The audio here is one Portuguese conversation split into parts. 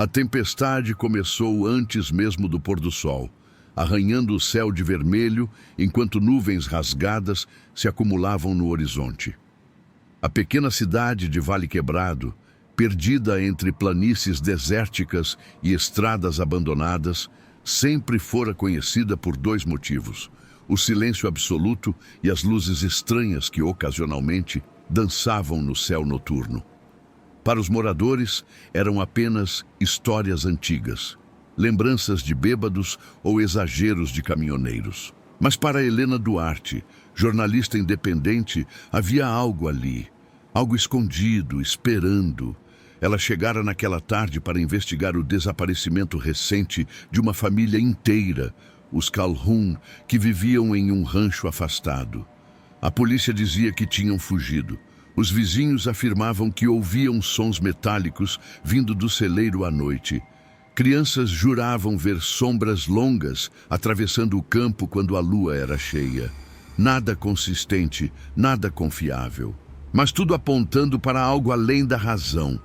A tempestade começou antes mesmo do pôr do sol, arranhando o céu de vermelho enquanto nuvens rasgadas se acumulavam no horizonte. A pequena cidade de Vale Quebrado, perdida entre planícies desérticas e estradas abandonadas, sempre fora conhecida por dois motivos: o silêncio absoluto e as luzes estranhas que ocasionalmente dançavam no céu noturno. Para os moradores, eram apenas histórias antigas, lembranças de bêbados ou exageros de caminhoneiros. Mas para Helena Duarte, jornalista independente, havia algo ali, algo escondido, esperando. Ela chegara naquela tarde para investigar o desaparecimento recente de uma família inteira, os Calhoun, que viviam em um rancho afastado. A polícia dizia que tinham fugido. Os vizinhos afirmavam que ouviam sons metálicos vindo do celeiro à noite. Crianças juravam ver sombras longas atravessando o campo quando a lua era cheia. Nada consistente, nada confiável. Mas tudo apontando para algo além da razão.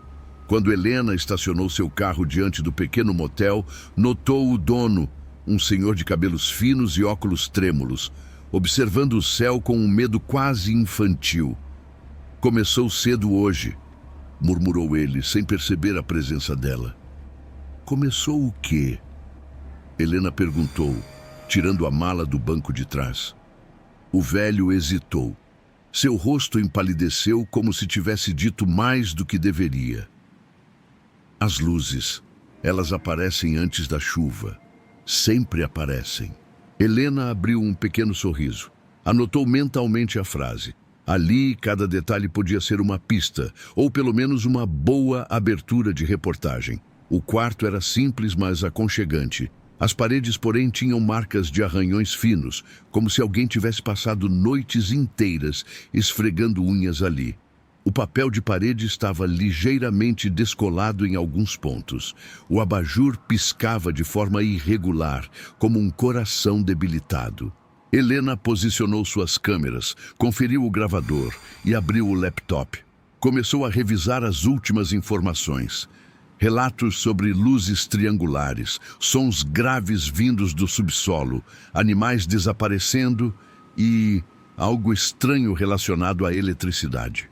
Quando Helena estacionou seu carro diante do pequeno motel, notou o dono, um senhor de cabelos finos e óculos trêmulos, observando o céu com um medo quase infantil. "Começou cedo hoje", murmurou ele, sem perceber a presença dela. "Começou o quê?" Helena perguntou, tirando a mala do banco de trás. O velho hesitou. Seu rosto empalideceu como se tivesse dito mais do que deveria. "As luzes, elas aparecem antes da chuva. Sempre aparecem." Helena abriu um pequeno sorriso. Anotou mentalmente a frase. Ali, cada detalhe podia ser uma pista, ou pelo menos uma boa abertura de reportagem. O quarto era simples, mas aconchegante. As paredes, porém, tinham marcas de arranhões finos, como se alguém tivesse passado noites inteiras esfregando unhas ali. O papel de parede estava ligeiramente descolado em alguns pontos. O abajur piscava de forma irregular, como um coração debilitado. Helena posicionou suas câmeras, conferiu o gravador e abriu o laptop. Começou a revisar as últimas informações. Relatos sobre luzes triangulares, sons graves vindos do subsolo, animais desaparecendo e algo estranho relacionado à eletricidade.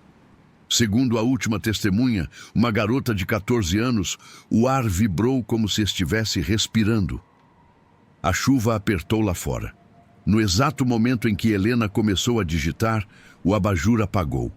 Segundo a última testemunha, uma garota de 14 anos, o ar vibrou como se estivesse respirando. A chuva apertou lá fora. No exato momento em que Helena começou a digitar, o abajur apagou.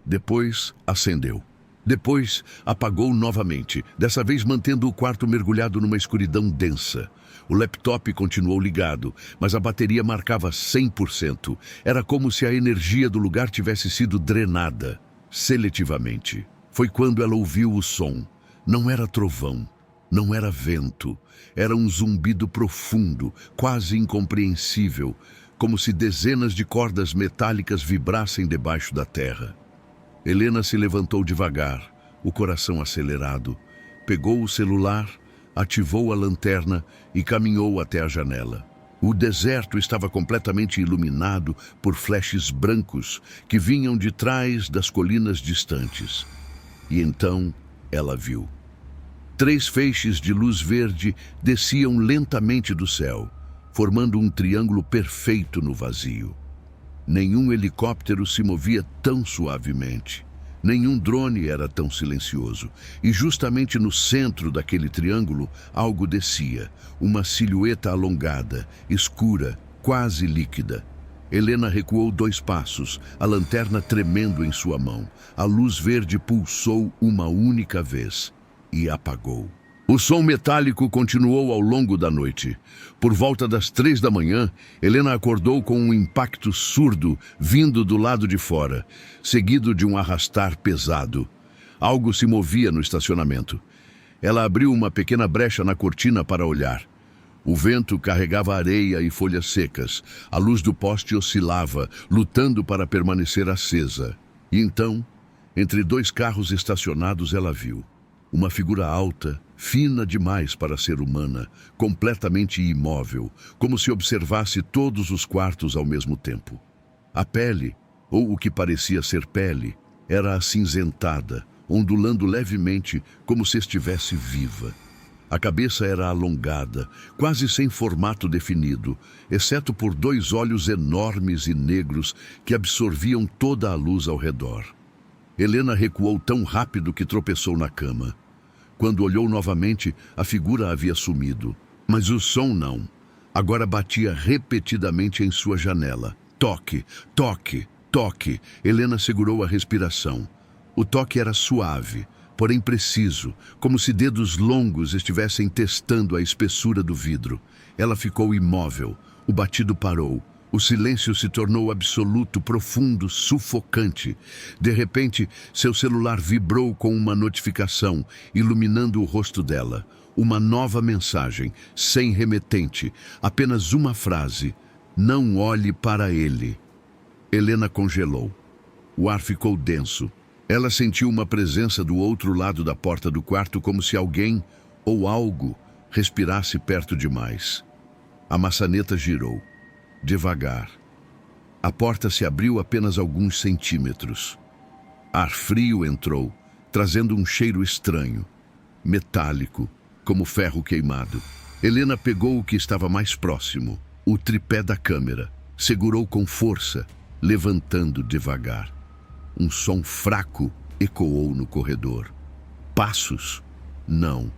Depois, acendeu. Depois, apagou novamente, dessa vez mantendo o quarto mergulhado numa escuridão densa. O laptop continuou ligado, mas a bateria marcava 100%. Era como se a energia do lugar tivesse sido drenada, seletivamente. Foi quando ela ouviu o som. Não era trovão, não era vento. Era um zumbido profundo, quase incompreensível, como se dezenas de cordas metálicas vibrassem debaixo da terra. Helena se levantou devagar, o coração acelerado, pegou o celular, ativou a lanterna e caminhou até a janela. O deserto estava completamente iluminado por flashes brancos que vinham de trás das colinas distantes. E então ela viu. 3 feixes de luz verde desciam lentamente do céu, formando um triângulo perfeito no vazio. Nenhum helicóptero se movia tão suavemente. Nenhum drone era tão silencioso. E justamente no centro daquele triângulo, algo descia. Uma silhueta alongada, escura, quase líquida. Helena recuou 2 passos, a lanterna tremendo em sua mão. A luz verde pulsou uma única vez e apagou. O som metálico continuou ao longo da noite. Por volta das 3 da manhã, Helena acordou com um impacto surdo vindo do lado de fora, seguido de um arrastar pesado. Algo se movia no estacionamento. Ela abriu uma pequena brecha na cortina para olhar. O vento carregava areia e folhas secas. A luz do poste oscilava, lutando para permanecer acesa. E então, entre 2 carros estacionados, ela viu uma figura alta, fina demais para ser humana, completamente imóvel, como se observasse todos os quartos ao mesmo tempo. A pele, ou o que parecia ser pele, era acinzentada, ondulando levemente como se estivesse viva. A cabeça era alongada, quase sem formato definido, exceto por 2 olhos enormes e negros que absorviam toda a luz ao redor. Helena recuou tão rápido que tropeçou na cama. Quando olhou novamente, a figura havia sumido. Mas o som não. Agora batia repetidamente em sua janela. Toque, toque, toque. Helena segurou a respiração. O toque era suave, porém preciso, como se dedos longos estivessem testando a espessura do vidro. Ela ficou imóvel. O batido parou. O silêncio se tornou absoluto, profundo, sufocante. De repente, seu celular vibrou com uma notificação, iluminando o rosto dela. Uma nova mensagem, sem remetente, apenas uma frase: não olhe para ele. Helena congelou. O ar ficou denso. Ela sentiu uma presença do outro lado da porta do quarto, como se alguém ou algo respirasse perto demais. A maçaneta girou. Devagar. A porta se abriu apenas alguns centímetros. Ar frio entrou, trazendo um cheiro estranho, metálico, como ferro queimado. Helena pegou o que estava mais próximo, o tripé da câmera, segurou com força, levantando devagar. Um som fraco ecoou no corredor. Passos? Não.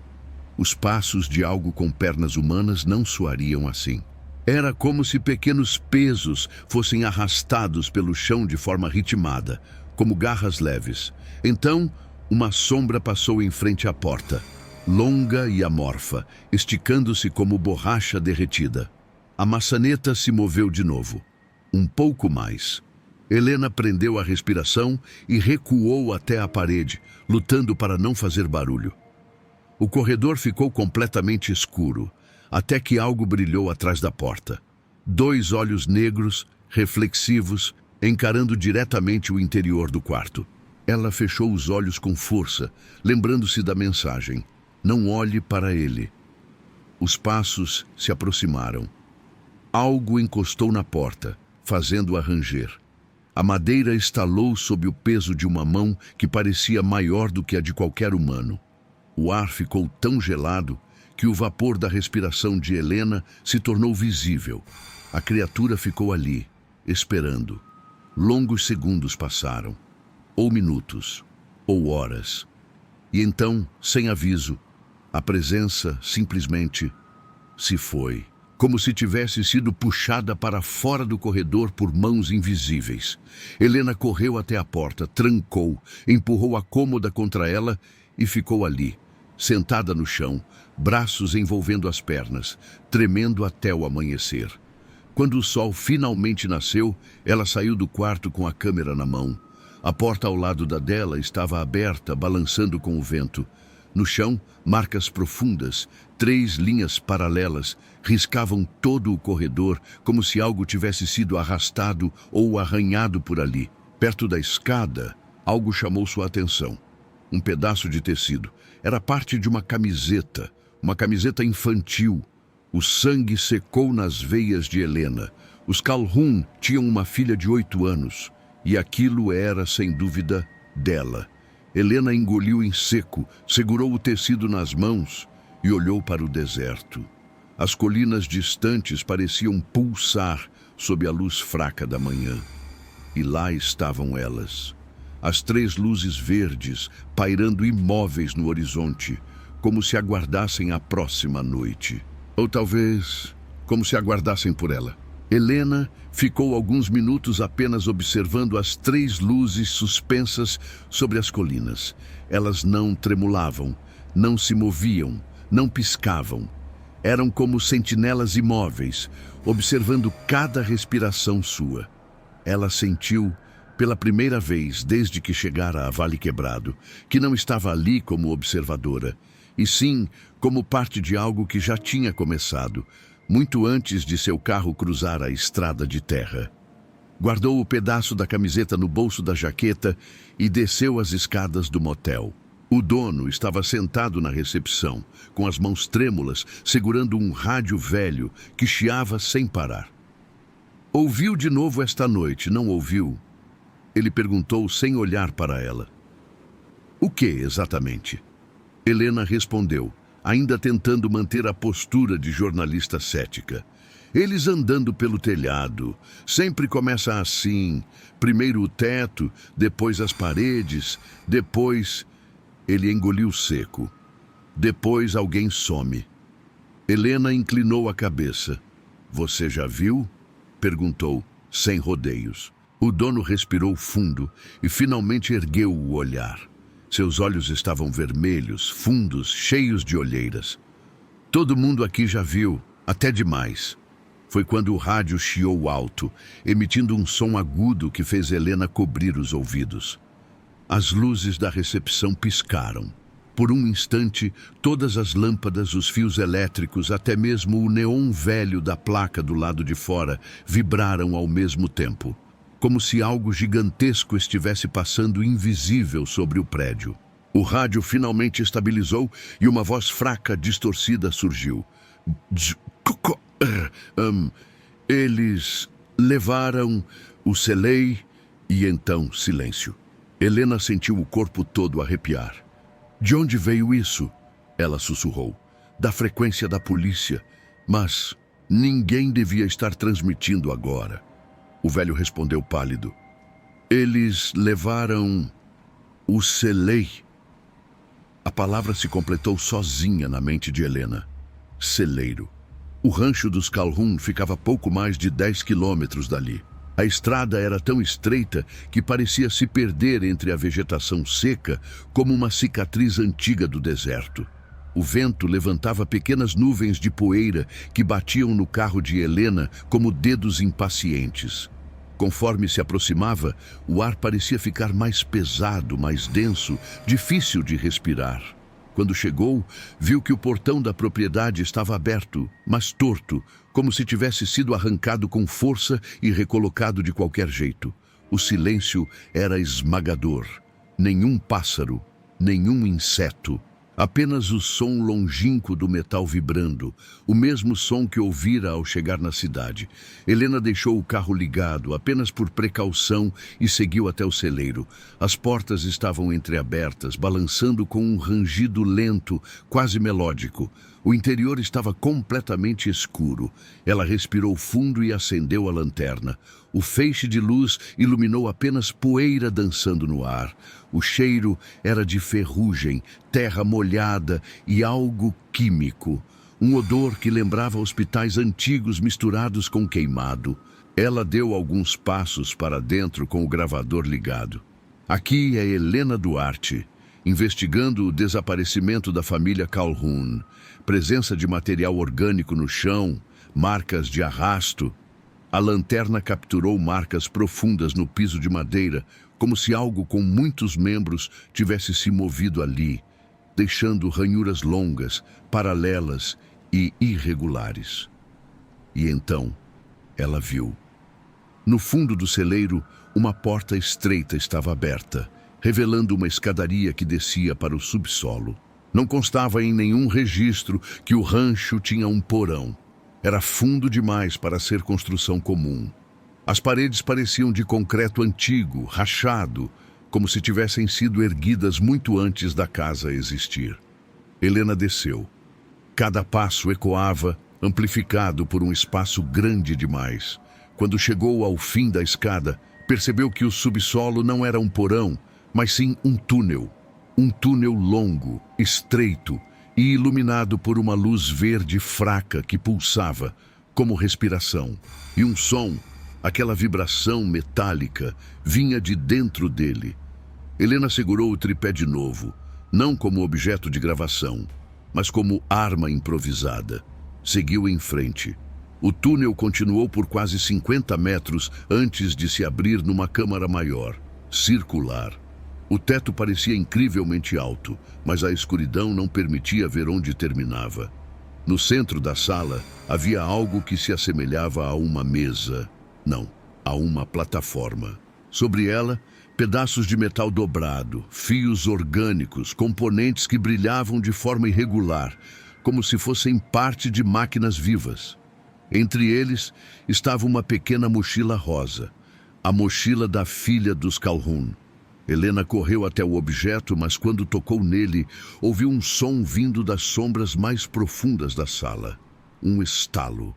Os passos de algo com pernas humanas não soariam assim. Era como se pequenos pesos fossem arrastados pelo chão de forma ritmada, como garras leves. Então, uma sombra passou em frente à porta, longa e amorfa, esticando-se como borracha derretida. A maçaneta se moveu de novo. Um pouco mais. Helena prendeu a respiração e recuou até a parede, lutando para não fazer barulho. O corredor ficou completamente escuro, até que algo brilhou atrás da porta. 2 olhos negros, reflexivos, encarando diretamente o interior do quarto. Ela fechou os olhos com força, lembrando-se da mensagem: não olhe para ele. Os passos se aproximaram. Algo encostou na porta, fazendo-a ranger. A madeira estalou sob o peso de uma mão que parecia maior do que a de qualquer humano. O ar ficou tão gelado que o vapor da respiração de Helena se tornou visível. A criatura ficou ali, esperando. Longos segundos passaram, ou minutos, ou horas. E então, sem aviso, a presença simplesmente se foi, como se tivesse sido puxada para fora do corredor por mãos invisíveis. Helena correu até a porta, trancou, empurrou a cômoda contra ela e ficou ali, sentada no chão, braços envolvendo as pernas, tremendo até o amanhecer. Quando o sol finalmente nasceu, ela saiu do quarto com a câmera na mão. A porta ao lado da dela estava aberta, balançando com o vento. No chão, marcas profundas, 3 linhas paralelas, riscavam todo o corredor, como se algo tivesse sido arrastado ou arranhado por ali. Perto da escada, algo chamou sua atenção. Um pedaço de tecido. Era parte de uma camiseta infantil. O sangue secou nas veias de Helena. Os Calhoun tinham uma filha de 8 anos, e aquilo era, sem dúvida, dela. Helena engoliu em seco, segurou o tecido nas mãos e olhou para o deserto. As colinas distantes pareciam pulsar sob a luz fraca da manhã. E lá estavam elas. As 3 luzes verdes pairando imóveis no horizonte, como se aguardassem a próxima noite. Ou talvez, como se aguardassem por ela. Helena ficou alguns minutos apenas observando as 3 luzes suspensas sobre as colinas. Elas não tremulavam, não se moviam, não piscavam. Eram como sentinelas imóveis, observando cada respiração sua. Ela sentiu, pela primeira vez desde que chegara a Vale Quebrado, que não estava ali como observadora, e sim como parte de algo que já tinha começado, muito antes de seu carro cruzar a estrada de terra. Guardou o pedaço da camiseta no bolso da jaqueta e desceu as escadas do motel. O dono estava sentado na recepção, com as mãos trêmulas, segurando um rádio velho que chiava sem parar. Ouviu de novo esta noite, não ouviu? Ele perguntou sem olhar para ela. O que exatamente? Helena respondeu, ainda tentando manter a postura de jornalista cética. Eles andando pelo telhado. Sempre começa assim. Primeiro o teto, depois as paredes, depois... Ele engoliu seco. Depois alguém some. Helena inclinou a cabeça. Você já viu? Perguntou, sem rodeios. O dono respirou fundo e finalmente ergueu o olhar. Seus olhos estavam vermelhos, fundos, cheios de olheiras. Todo mundo aqui já viu, até demais. Foi quando o rádio chiou alto, emitindo um som agudo que fez Helena cobrir os ouvidos. As luzes da recepção piscaram. Por um instante, todas as lâmpadas, os fios elétricos, até mesmo o neon velho da placa do lado de fora, vibraram ao mesmo tempo, como se algo gigantesco estivesse passando invisível sobre o prédio. O rádio finalmente estabilizou e uma voz fraca, distorcida, surgiu. Eles levaram o Selei e então silêncio. Helena sentiu o corpo todo arrepiar. De onde veio isso? Ela sussurrou. Da frequência da polícia. Mas ninguém devia estar transmitindo agora. O velho respondeu pálido. Eles levaram o Selei. A palavra se completou sozinha na mente de Helena. Celeiro. O rancho dos Calhoun ficava a pouco mais de 10 quilômetros dali. A estrada era tão estreita que parecia se perder entre a vegetação seca como uma cicatriz antiga do deserto. O vento levantava pequenas nuvens de poeira que batiam no carro de Helena como dedos impacientes. Conforme se aproximava, o ar parecia ficar mais pesado, mais denso, difícil de respirar. Quando chegou, viu que o portão da propriedade estava aberto, mas torto, como se tivesse sido arrancado com força e recolocado de qualquer jeito. O silêncio era esmagador. Nenhum pássaro, nenhum inseto. Apenas o som longínquo do metal vibrando, o mesmo som que ouvira ao chegar na cidade. Helena deixou o carro ligado, apenas por precaução, e seguiu até o celeiro. As portas estavam entreabertas, balançando com um rangido lento, quase melódico. O interior estava completamente escuro. Ela respirou fundo e acendeu a lanterna. O feixe de luz iluminou apenas poeira dançando no ar. O cheiro era de ferrugem, terra molhada e algo químico. Um odor que lembrava hospitais antigos misturados com queimado. Ela deu alguns passos para dentro com o gravador ligado. Aqui é Helena Duarte, investigando o desaparecimento da família Calhoun. Presença de material orgânico no chão, marcas de arrasto. A lanterna capturou marcas profundas no piso de madeira, como se algo com muitos membros tivesse se movido ali, deixando ranhuras longas, paralelas e irregulares. E então, ela viu. No fundo do celeiro, uma porta estreita estava aberta, revelando uma escadaria que descia para o subsolo. Não constava em nenhum registro que o rancho tinha um porão. Era fundo demais para ser construção comum. As paredes pareciam de concreto antigo, rachado, como se tivessem sido erguidas muito antes da casa existir. Helena desceu. Cada passo ecoava, amplificado por um espaço grande demais. Quando chegou ao fim da escada, percebeu que o subsolo não era um porão, mas sim um túnel. Um túnel longo, estreito e iluminado por uma luz verde fraca que pulsava, como respiração. E um som, aquela vibração metálica, vinha de dentro dele. Helena segurou o tripé de novo, não como objeto de gravação, mas como arma improvisada. Seguiu em frente. O túnel continuou por quase 50 metros antes de se abrir numa câmara maior, circular. O teto parecia incrivelmente alto, mas a escuridão não permitia ver onde terminava. No centro da sala, havia algo que se assemelhava a uma mesa. Não, a uma plataforma. Sobre ela, pedaços de metal dobrado, fios orgânicos, componentes que brilhavam de forma irregular, como se fossem parte de máquinas vivas. Entre eles estava uma pequena mochila rosa, a mochila da filha dos Calhoun. Helena correu até o objeto, mas quando tocou nele, ouviu um som vindo das sombras mais profundas da sala. Um estalo,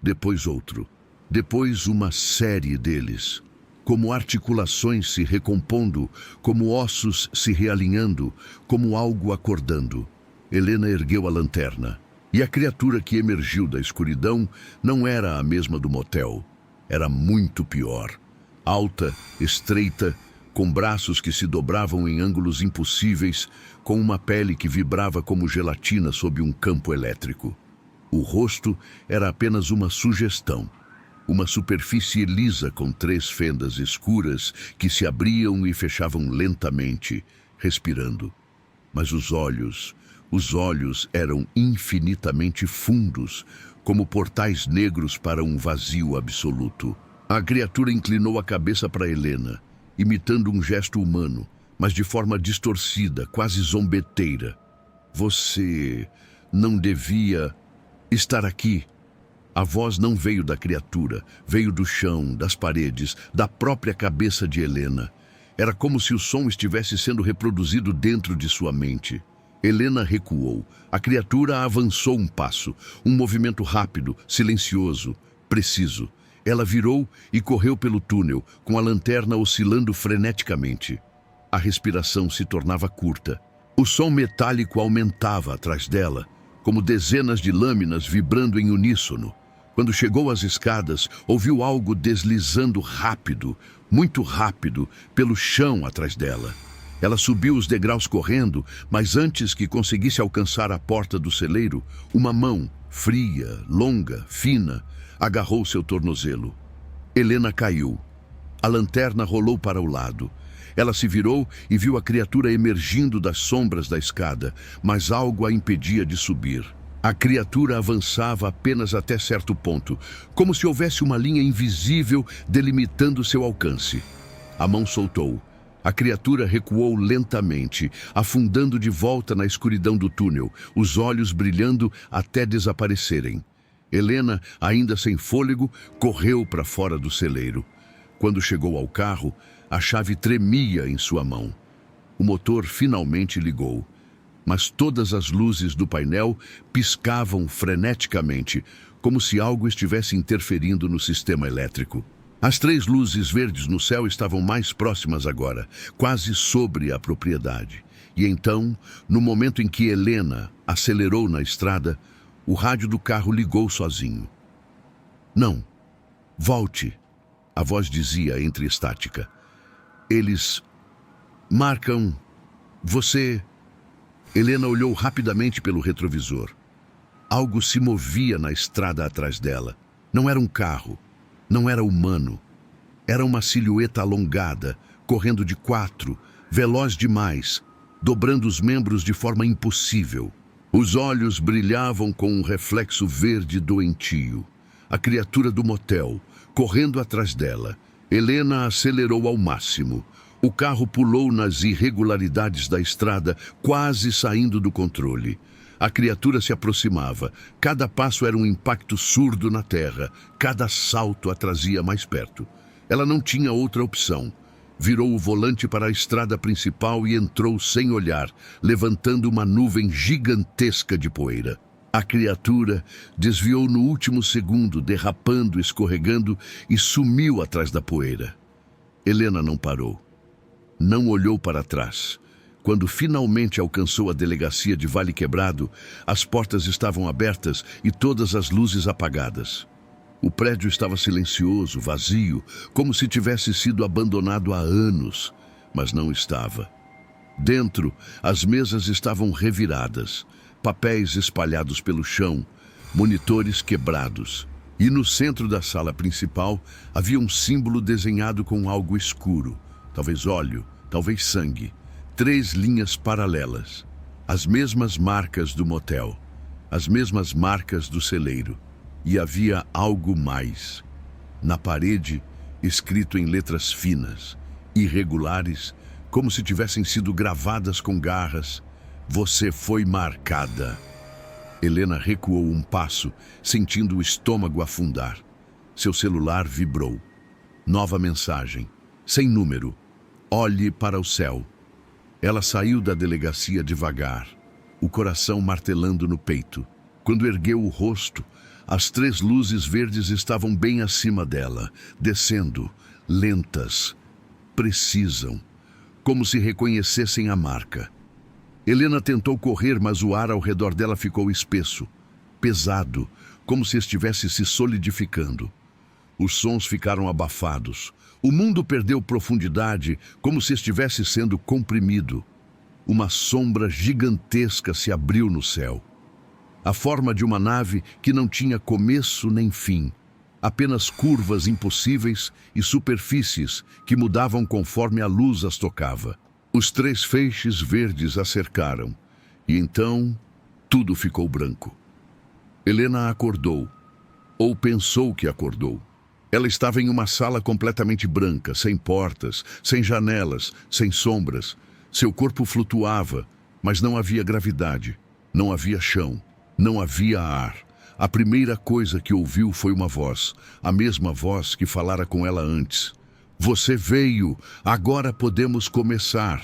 depois outro, depois uma série deles. Como articulações se recompondo, como ossos se realinhando, como algo acordando. Helena ergueu a lanterna, e a criatura que emergiu da escuridão não era a mesma do motel. Era muito pior. Alta, estreita, com braços que se dobravam em ângulos impossíveis, com uma pele que vibrava como gelatina sob um campo elétrico. O rosto era apenas uma sugestão, uma superfície lisa com 3 fendas escuras que se abriam e fechavam lentamente, respirando. Mas os olhos eram infinitamente fundos, como portais negros para um vazio absoluto. A criatura inclinou a cabeça para Helena, imitando um gesto humano, mas de forma distorcida, quase zombeteira. Você não devia estar aqui. A voz não veio da criatura, veio do chão, das paredes, da própria cabeça de Helena. Era como se o som estivesse sendo reproduzido dentro de sua mente. Helena recuou. A criatura avançou um passo, um movimento rápido, silencioso, preciso. Ela virou e correu pelo túnel, com a lanterna oscilando freneticamente. A respiração se tornava curta. O som metálico aumentava atrás dela, como dezenas de lâminas vibrando em uníssono. Quando chegou às escadas, ouviu algo deslizando rápido, muito rápido, pelo chão atrás dela. Ela subiu os degraus correndo, mas antes que conseguisse alcançar a porta do celeiro, uma mão, fria, longa, fina, agarrou seu tornozelo. Helena caiu. A lanterna rolou para o lado. Ela se virou e viu a criatura emergindo das sombras da escada, mas algo a impedia de subir. A criatura avançava apenas até certo ponto, como se houvesse uma linha invisível delimitando seu alcance. A mão soltou. A criatura recuou lentamente, afundando de volta na escuridão do túnel, os olhos brilhando até desaparecerem. Helena, ainda sem fôlego, correu para fora do celeiro. Quando chegou ao carro, a chave tremia em sua mão. O motor finalmente ligou, mas todas as luzes do painel piscavam freneticamente, como se algo estivesse interferindo no sistema elétrico. As 3 luzes verdes no céu estavam mais próximas agora, quase sobre a propriedade. E então, no momento em que Helena acelerou na estrada, o rádio do carro ligou sozinho. "Não, volte", a voz dizia entre estática. "Eles marcam você." Helena olhou rapidamente pelo retrovisor. Algo se movia na estrada atrás dela. Não era um carro, não era humano. Era uma silhueta alongada, correndo de 4, veloz demais, dobrando os membros de forma impossível. Os olhos brilhavam com um reflexo verde doentio. A criatura do motel, correndo atrás dela. Helena acelerou ao máximo. O carro pulou nas irregularidades da estrada, quase saindo do controle. A criatura se aproximava. Cada passo era um impacto surdo na terra. Cada salto a trazia mais perto. Ela não tinha outra opção. Virou o volante para a estrada principal e entrou sem olhar, levantando uma nuvem gigantesca de poeira. A criatura desviou no último segundo, derrapando, escorregando e sumiu atrás da poeira. Helena não parou. Não olhou para trás. Quando finalmente alcançou a delegacia de Vale Quebrado, as portas estavam abertas e todas as luzes apagadas. O prédio estava silencioso, vazio, como se tivesse sido abandonado há anos, mas não estava. Dentro, as mesas estavam reviradas, papéis espalhados pelo chão, monitores quebrados. E no centro da sala principal havia um símbolo desenhado com algo escuro, talvez óleo, talvez sangue. 3 linhas paralelas, as mesmas marcas do motel, as mesmas marcas do celeiro. E havia algo mais. Na parede, escrito em letras finas, irregulares, como se tivessem sido gravadas com garras: "Você foi marcada." Helena recuou um passo, sentindo o estômago afundar. Seu celular vibrou. Nova mensagem, sem número. Olhe para o céu. Ela saiu da delegacia devagar, o coração martelando no peito. Quando ergueu o rosto, as 3 luzes verdes estavam bem acima dela, descendo, lentas, precisam, como se reconhecessem a marca. Helena tentou correr, mas o ar ao redor dela ficou espesso, pesado, como se estivesse se solidificando. Os sons ficaram abafados. O mundo perdeu profundidade, como se estivesse sendo comprimido. Uma sombra gigantesca se abriu no céu. A forma de uma nave que não tinha começo nem fim. Apenas curvas impossíveis e superfícies que mudavam conforme a luz as tocava. Os 3 feixes verdes a cercaram, e então tudo ficou branco. Helena acordou, ou pensou que acordou. Ela estava em uma sala completamente branca, sem portas, sem janelas, sem sombras. Seu corpo flutuava, mas não havia gravidade, não havia chão, não havia ar. A primeira coisa que ouviu foi uma voz, a mesma voz que falara com ela antes. Você veio, agora podemos começar.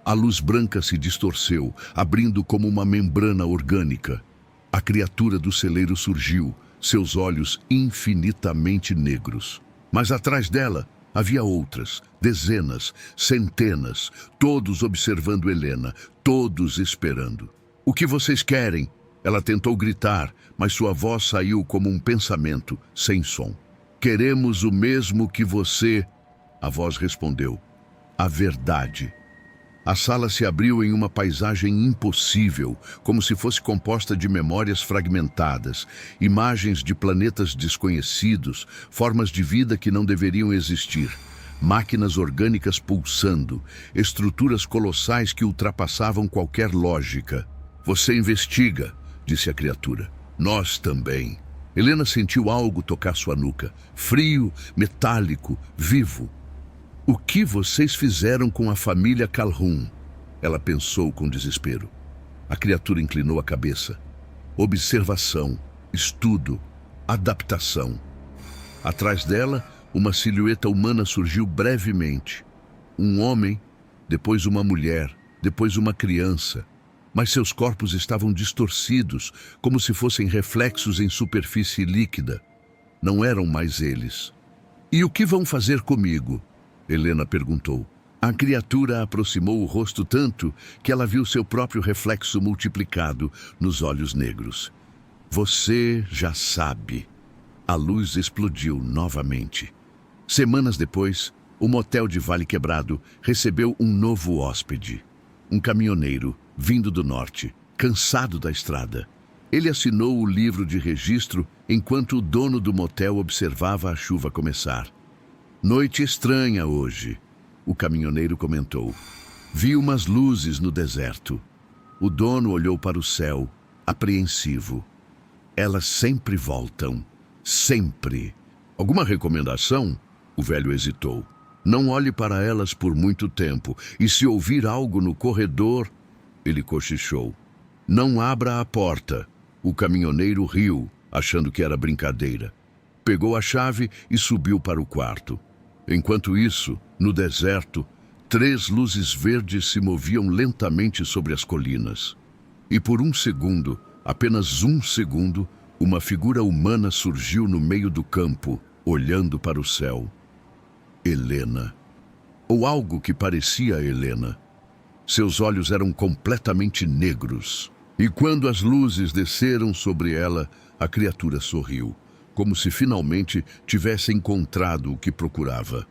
A luz branca se distorceu, abrindo como uma membrana orgânica. A criatura do celeiro surgiu, seus olhos infinitamente negros. Mas atrás dela havia outras, dezenas, centenas, todos observando Helena, todos esperando. O que vocês querem? Ela tentou gritar, mas sua voz saiu como um pensamento, sem som. Queremos o mesmo que você... A voz respondeu. A verdade. A sala se abriu em uma paisagem impossível, como se fosse composta de memórias fragmentadas, imagens de planetas desconhecidos, formas de vida que não deveriam existir, máquinas orgânicas pulsando, estruturas colossais que ultrapassavam qualquer lógica. Você investiga, disse a criatura. Nós também. Helena sentiu algo tocar sua nuca, frio, metálico, vivo. O que vocês fizeram com a família Calhoun? Ela pensou com desespero. A criatura inclinou a cabeça. Observação, estudo, adaptação. Atrás dela, uma silhueta humana surgiu brevemente. Um homem, depois uma mulher, depois uma criança. Mas seus corpos estavam distorcidos, como se fossem reflexos em superfície líquida. Não eram mais eles. E o que vão fazer comigo? Helena perguntou. A criatura aproximou o rosto tanto que ela viu seu próprio reflexo multiplicado nos olhos negros. Você já sabe. A luz explodiu novamente. Semanas depois, o motel de Vale Quebrado recebeu um novo hóspede. Um caminhoneiro, vindo do norte, cansado da estrada. Ele assinou o livro de registro enquanto o dono do motel observava a chuva começar. Noite estranha hoje, o caminhoneiro comentou. Vi umas luzes no deserto. O dono olhou para o céu, apreensivo. Elas sempre voltam. Sempre. Alguma recomendação? O velho hesitou. Não olhe para elas por muito tempo, e se ouvir algo no corredor... Ele cochichou. Não abra a porta. O caminhoneiro riu, achando que era brincadeira. Pegou a chave e subiu para o quarto. Enquanto isso, no deserto, 3 luzes verdes se moviam lentamente sobre as colinas. E por um segundo, apenas um segundo, uma figura humana surgiu no meio do campo, olhando para o céu. Helena. Ou algo que parecia Helena. Seus olhos eram completamente negros. E quando as luzes desceram sobre ela, a criatura sorriu, como se finalmente tivesse encontrado o que procurava.